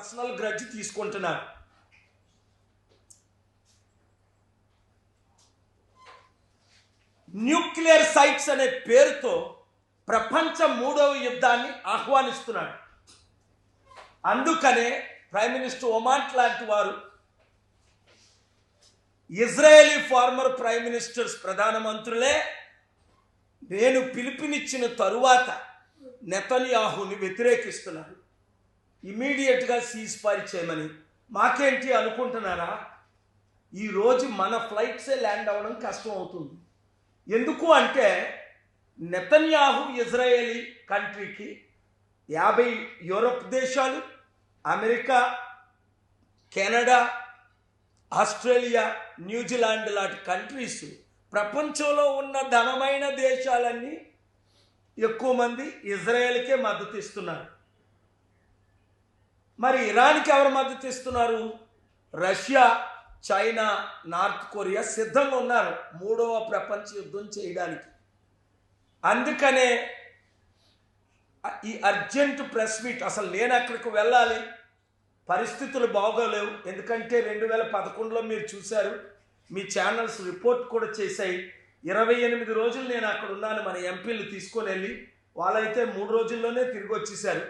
Personal grudge తీసుకుంటున్నారు. Nuclear sites అనే పేరుతో ప్రపంచ 3వ యుద్ధాన్ని ఆహ్వానిస్తున్నాడు. అందుకనే ప్రైమ్ మినిస్టర్ ఒమాంట్ లాంటి వారు, ఇజ్రాయేలీ ఫార్మర్ ప్రైమ్ మినిస్టర్స్ ప్రధానమంత్రులే నేను పిలుపునిచ్చిన తరువాత నెతన్యాహుని వ్యతిరేకిస్తున్నారు. ఇమీడియట్గా సీజ్ ఫైర్ చేయమని. మాకేంటి అనుకుంటున్నారా? ఈరోజు మన ఫ్లైట్సే ల్యాండ్ అవ్వడం కష్టం అవుతుంది. ఎందుకు అంటే నెతన్యాహు ఇజ్రాయేలీ కంట్రీకి 50 యూరప్ దేశాలు, అమెరికా, కెనడా, ఆస్ట్రేలియా, న్యూజిలాండ్ లాంటి కంట్రీస్, ప్రపంచంలో ఉన్న ధనమైన దేశాలన్నీ ఎక్కువ మంది ఇజ్రాయెల్కే మద్దతు ఇస్తున్నారు. మరి ఇరాన్కి ఎవరు మద్దతు ఇస్తున్నారు? రష్యా, చైనా, నార్త్ కొరియా సిద్ధంగా ఉన్నారు 3వ ప్రపంచ యుద్ధం చేయడానికి. అందుకనే ఈ అర్జెంట్ ప్రెస్ మీట్. అసలు నేను అక్కడికి వెళ్ళాలి, పరిస్థితులు బాగోలేవు. ఎందుకంటే 2011లో మీరు చూశారు, మీ ఛానల్స్ రిపోర్ట్ కూడా చేశాయి. 28 రోజులు నేను అక్కడ ఉన్నాను. మన ఎంపీలు తీసుకొని వెళ్ళి వాళ్ళైతే 3 రోజుల్లోనే తిరిగి వచ్చేసారు.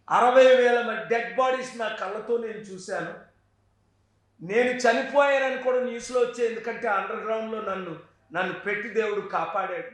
60,000 మంది డెడ్ బాడీస్ నా కళ్ళతో నేను చూశాను. నేను చనిపోయానని కూడా న్యూస్లో వచ్చాయి. ఎందుకంటే అండర్ గ్రౌండ్లో నన్ను పెట్టి దేవుడు కాపాడాడు.